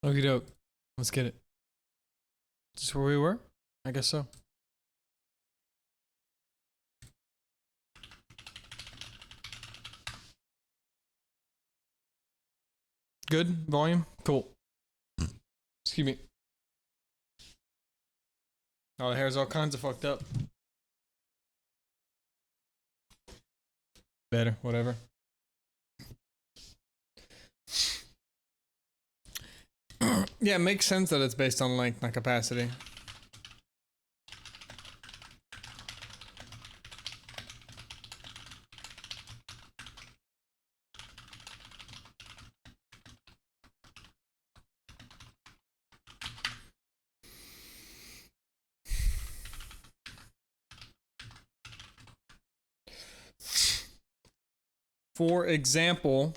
Okie doke. Let's get it. Is this where we were? I guess so. Good volume? Cool. Excuse me. Oh, the hair's all kinds of fucked up. Better, whatever. Yeah, it makes sense that it's based on length, not capacity. For example,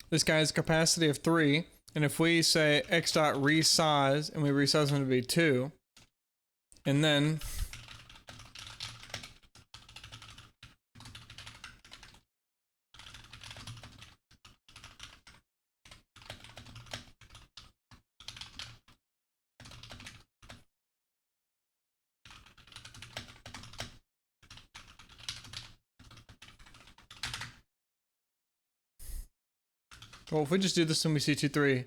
this guy has a capacity of 3, and if we say x dot resize, and we resize him to be 2, and then well, if we just do this and we see 2, 3.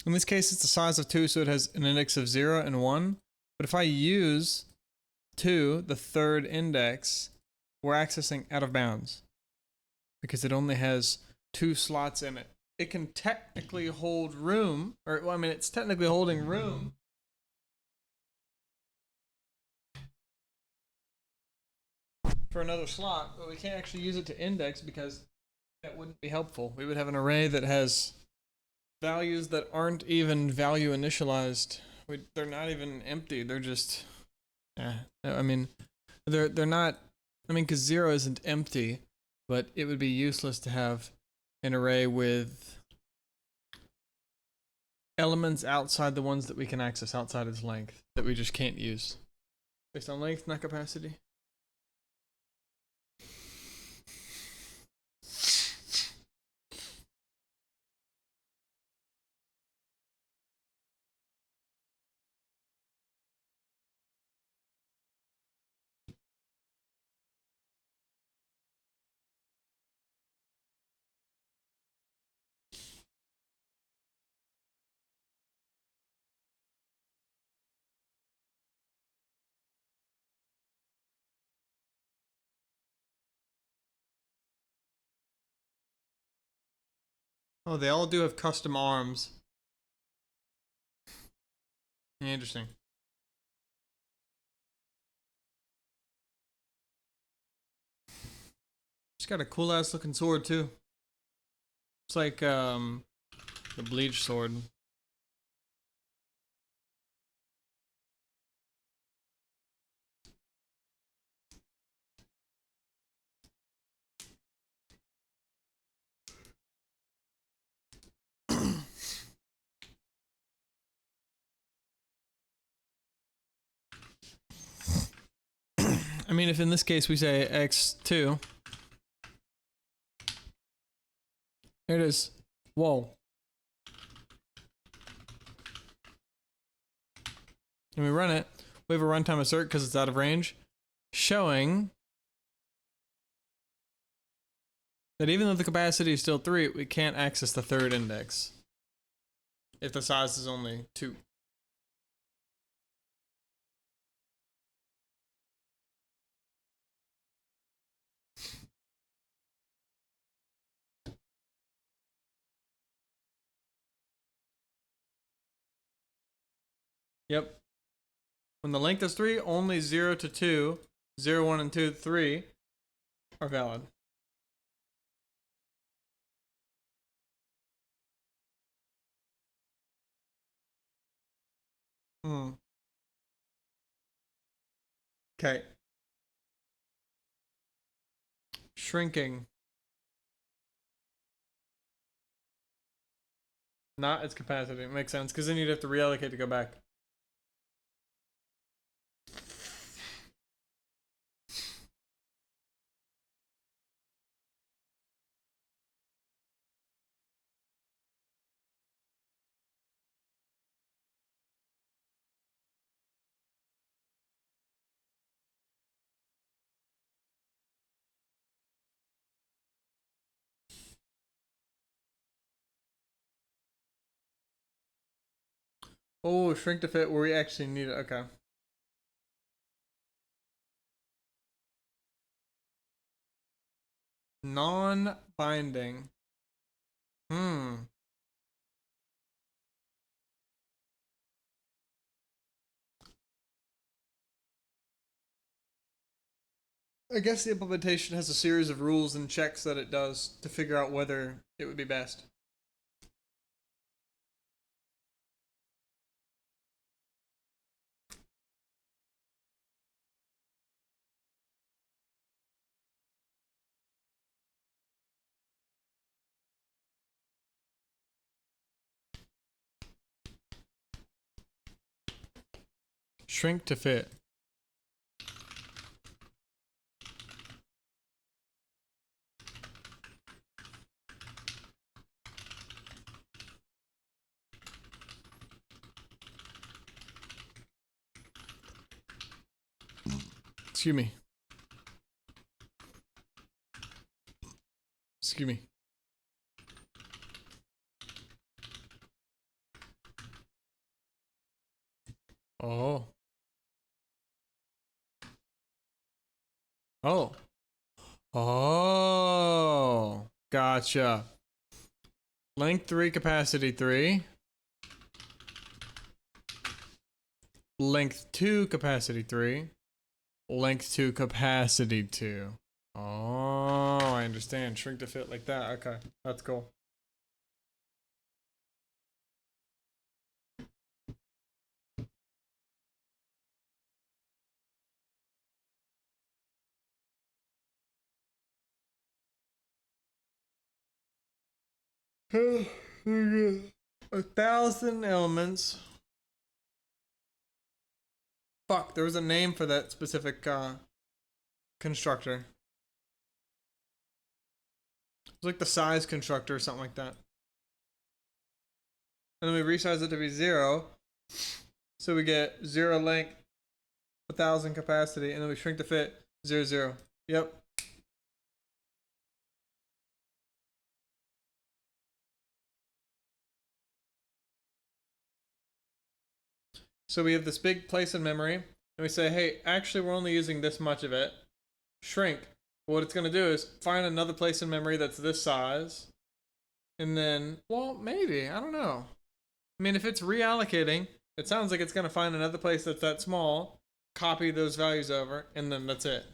In this case, it's the size of 2, so it has an index of 0 and 1. But if I use 2, the third index, we're accessing out of bounds. Because it only has 2 slots in it. It can technically hold room, or, well, I mean, it's technically holding room. For another slot, but we can't actually use it to index because that wouldn't be helpful. We would have an array that has values that aren't even value initialized. They're not even empty. They're just, I mean, they're not. I mean, because 0 isn't empty, but it would be useless to have an array with elements outside the ones that we can access outside its length that we just can't use. Based on length, not capacity. Oh, they all do have custom arms. Interesting. It's got a cool ass looking sword too. It's like the bleach sword. I mean, if in this case we say x2, here it is. Whoa. And we run it. We have a runtime assert because it's out of range, showing that even though the capacity is still 3, we can't access the third index if the size is only 2. Yep. When the length is 3, only 0 to 2, 0, 1, and 2, 3 are valid. Okay. Shrinking. Not its capacity. It makes sense, because then you'd have to reallocate to go back. Oh, shrink to fit where we actually need it. Okay. Non-binding. Hmm. I guess the implementation has a series of rules and checks that it does to figure out whether it would be best. Shrink to fit. Excuse me. Excuse me. Oh. Oh. Oh. Gotcha. Length 3, capacity 3. Length 2, capacity 3. Length 2, capacity 2. Oh, I understand. Shrink to fit like that. Okay. That's cool. A 1,000 elements. Fuck, there was a name for that specific constructor. It was like the size constructor or something like that. And then we resize it to be 0. So we get 0 length, 1,000 capacity, and then we shrink to fit 0, 0. Yep. So we have this big place in memory, and we say, hey, actually, we're only using this much of it. Shrink. What it's going to do is find another place in memory that's this size, and then, well, maybe, I don't know. I mean, if it's reallocating, it sounds like it's going to find another place that's that small, copy those values over, and then that's it.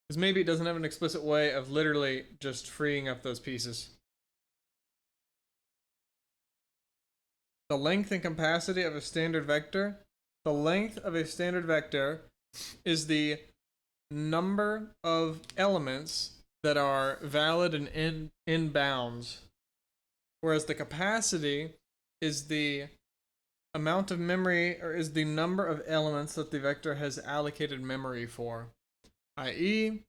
Because maybe it doesn't have an explicit way of literally just freeing up those pieces. The length and capacity of a standard vector. The length of a standard vector is the number of elements that are valid and in bounds, whereas the capacity is the amount of memory, or is the number of elements that the vector has allocated memory for, i.e.,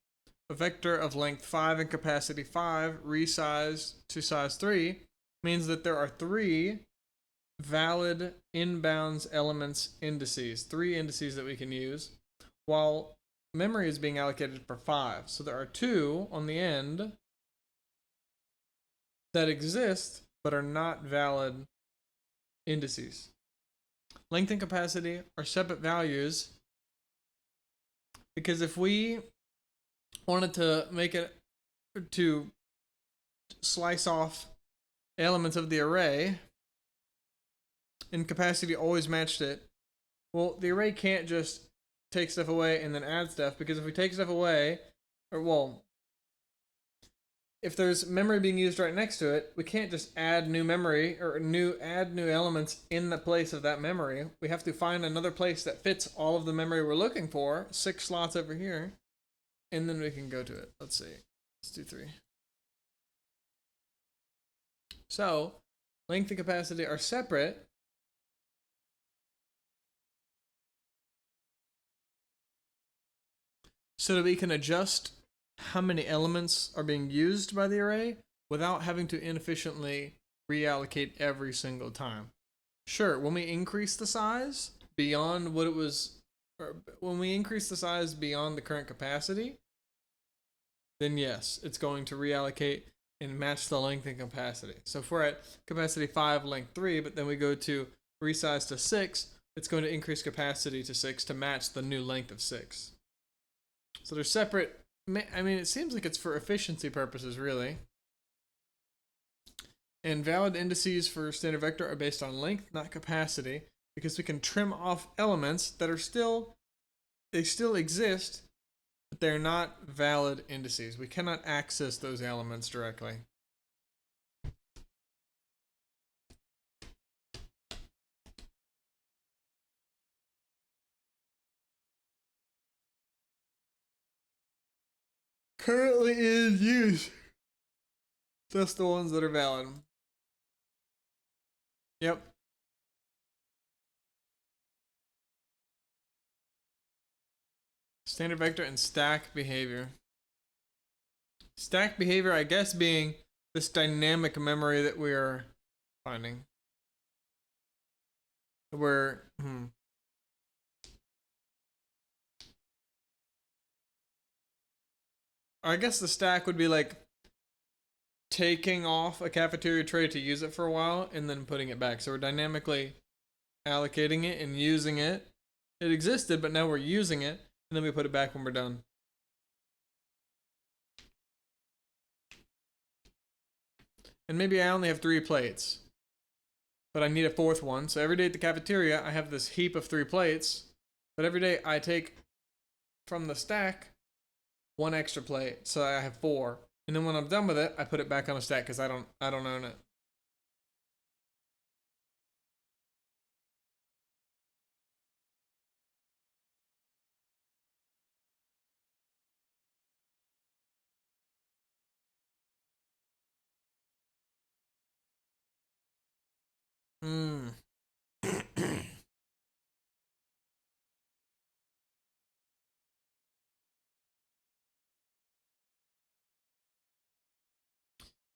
a vector of length 5 and capacity 5 resized to size 3 means that there are 3 valid inbounds elements indices, 3 indices that we can use, while memory is being allocated for 5. So there are 2 on the end that exist but are not valid indices. Length and capacity are separate values because if we wanted to make it to slice off elements of the array and capacity always matched it, well, the array can't just take stuff away and then add stuff, because if we take stuff away, or well, if there's memory being used right next to it, we can't just add new memory or add new elements in the place of that memory. We have to find another place that fits all of the memory we're looking for, 6 slots over here, and then we can go to it. Let's see. Let's do 3. So, length and capacity are separate. So that we can adjust how many elements are being used by the array without having to inefficiently reallocate every single time. Sure, when we increase the size beyond what it was, or when we increase the size beyond the current capacity, then yes, it's going to reallocate and match the length and capacity. So if we're at capacity 5, length 3, but then we go to resize to 6, it's going to increase capacity to 6 to match the new length of 6. So they're separate. I mean, it seems like it's for efficiency purposes, really. And valid indices for standard vector are based on length, not capacity, because we can trim off elements that are still exist, but they're not valid indices. We cannot access those elements directly. Currently in use. Just the ones that are valid. Yep. Standard vector and stack behavior. Stack behavior, I guess, being this dynamic memory that we are finding. Where, I guess the stack would be like taking off a cafeteria tray to use it for a while and then putting it back. So we're dynamically allocating it and using it. It existed, but now we're using it, and then we put it back when we're done. And maybe I only have 3 plates, but I need a 4th one. So every day at the cafeteria, I have this heap of 3 plates, but every day I take from the stack 1 extra plate, so I have 4. And then when I'm done with it, I put it back on a stack because I don't own it. Hmm.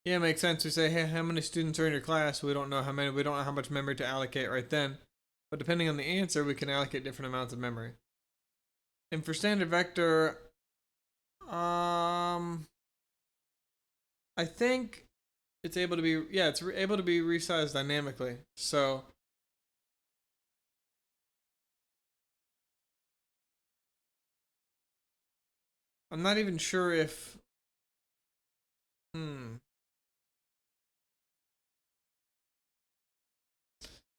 Yeah, it makes sense. We say, hey, how many students are in your class? We don't know how many. We don't know how much memory to allocate right then. But depending on the answer, we can allocate different amounts of memory. And for standard vector, I think it's able to be, yeah, it's able to be resized dynamically. So I'm not even sure if,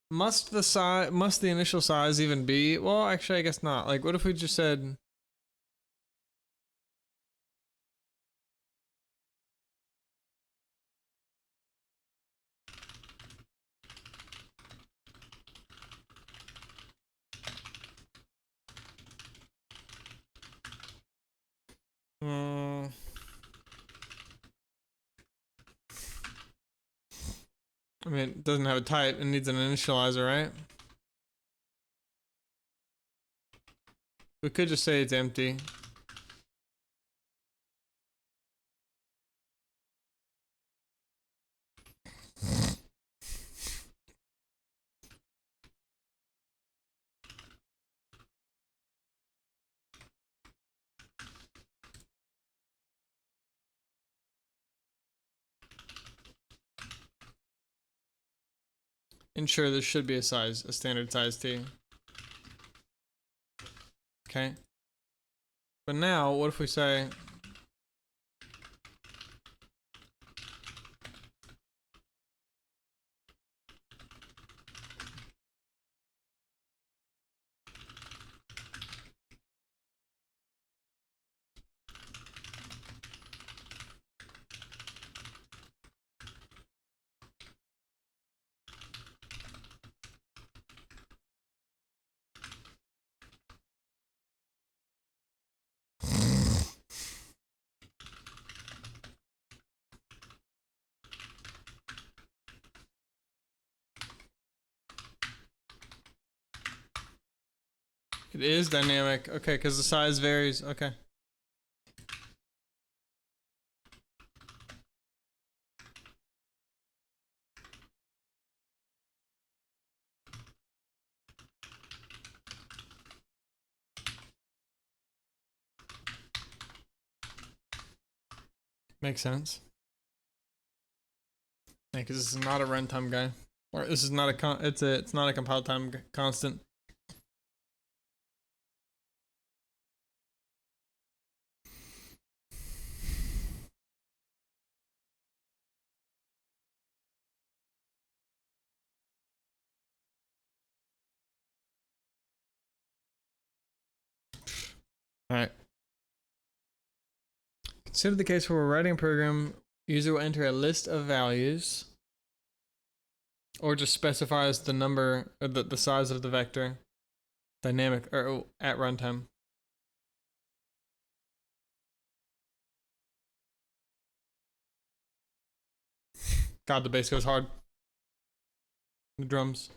must the initial size even be? Well, actually, I guess not. Like, what if we just said, uh, I mean, it doesn't have a type. It needs an initializer, right? We could just say it's empty. And sure, this should be a standard size T. Okay. But now, what if we say, it is dynamic. Okay, because the size varies. Okay. Makes sense. because this is not a runtime guy, or this is not a it's not a compile time constant. All right. Consider the case where we're writing a program. User will enter a list of values, or just specifies the number or the size of the vector, dynamic or at runtime. God, the bass goes hard. The drums.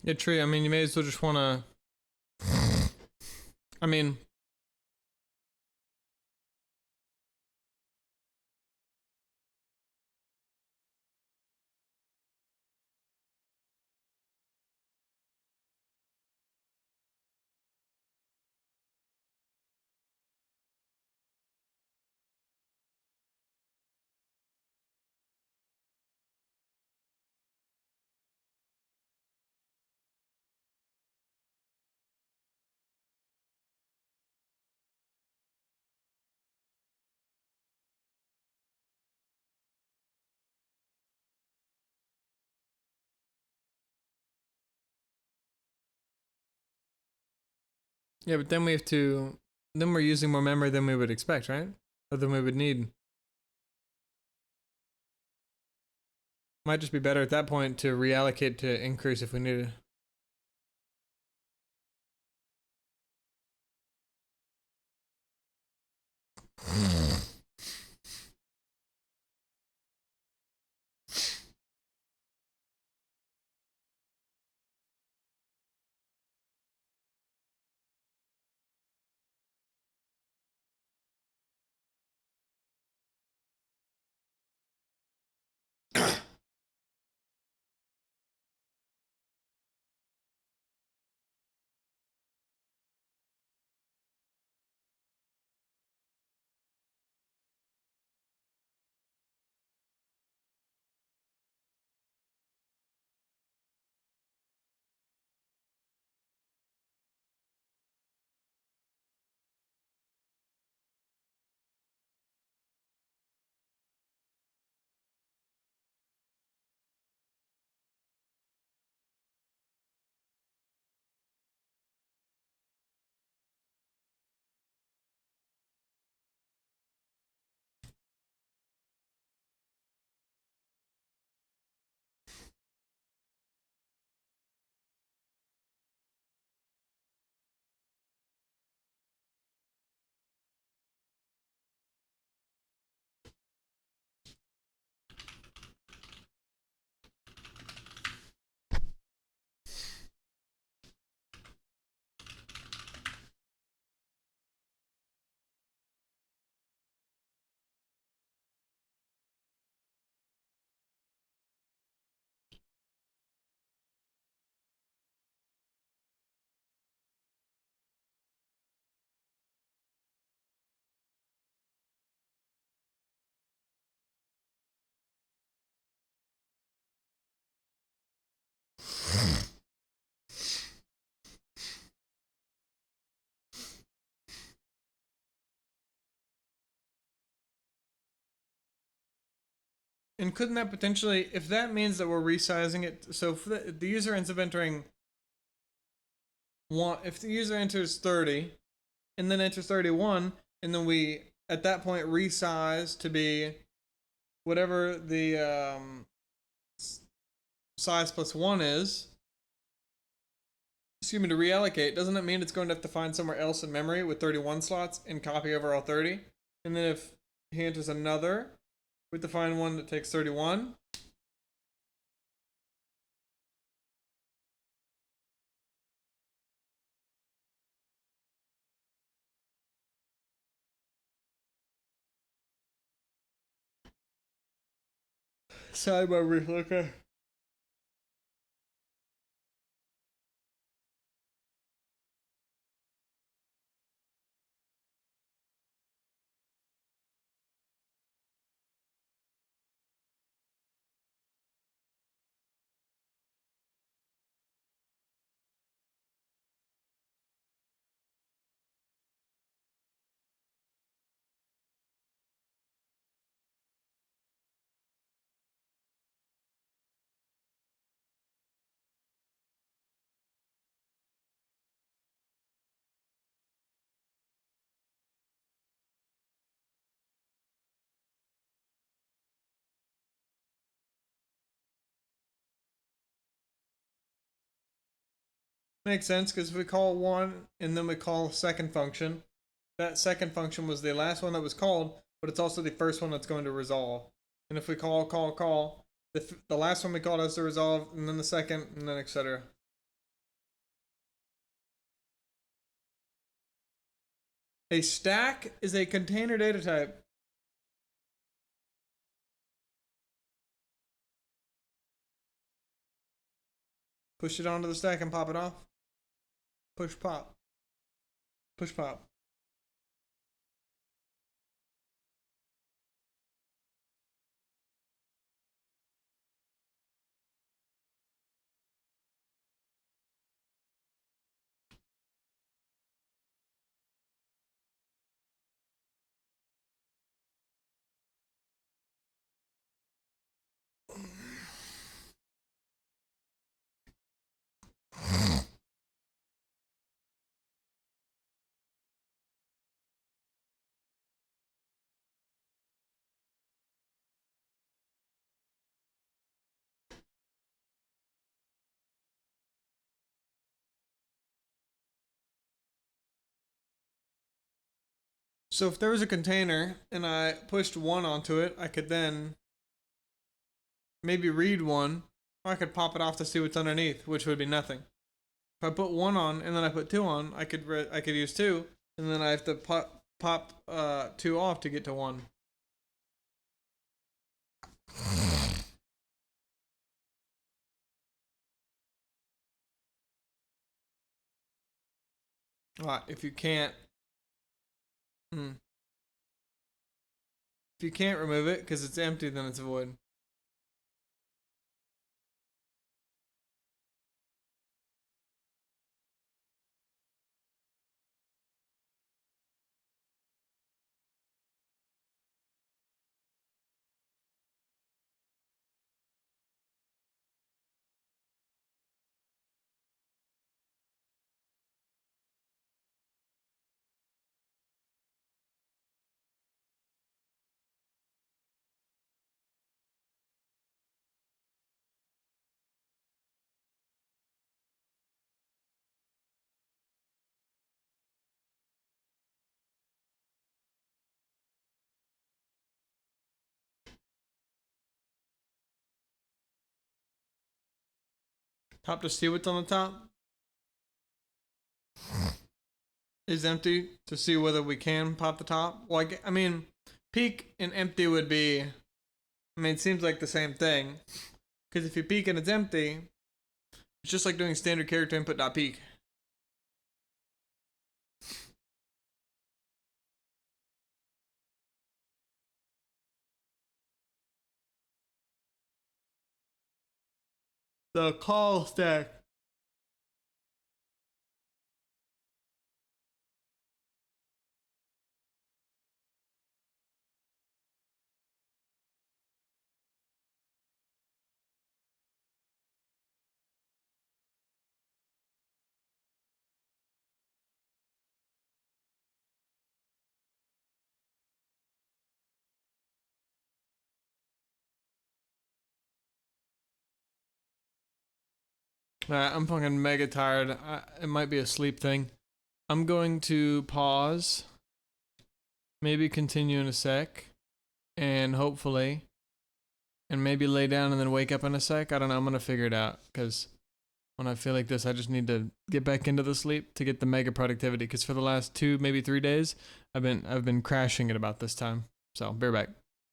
Yeah, true. I mean, you may as well just want to. I mean, yeah, but then we have to. Then we're using more memory than we would expect, right? Or than we would need. Might just be better at that point to reallocate to increase if we need it. And couldn't that potentially, if that means that we're resizing it, so if the user ends up entering one, if the user enters 30 and then enters 31, and then we at that point resize to be whatever the size plus 1 is, excuse me, to reallocate, doesn't it mean it's going to have to find somewhere else in memory with 31 slots and copy over all 30? And then if he enters another, we have to find one that takes 31. Sidebar relooker. Makes sense because if we call one and then we call a second function, that second function was the last one that was called, but it's also the first one that's going to resolve. And if we call, the last one we called has to resolve, and then the second, and then etc. A stack is a container data type. Push it onto the stack and pop it off. Push pop. Push pop. So if there was a container and I pushed one onto it, I could then maybe read one, or I could pop it off to see what's underneath, which would be nothing. If I put one on and then I put two on, I could use two, and then I have to pop two off to get to one. If you can't, if you can't remove it because it's empty, then it's void. Top to see what's on the top is empty to see whether we can pop the top. Well, I mean, peak and empty would be. I mean, it seems like the same thing. Because if you peek and it's empty, it's just like doing standard character input dot peek. The call stack. Alright, I'm fucking mega tired. It might be a sleep thing. I'm going to pause, maybe continue in a sec, and hopefully, and maybe lay down and then wake up in a sec. I don't know. I'm gonna figure it out because when I feel like this, I just need to get back into the sleep to get the mega productivity. Because for the last 2, maybe 3 days, I've been crashing at about this time. So, bear back.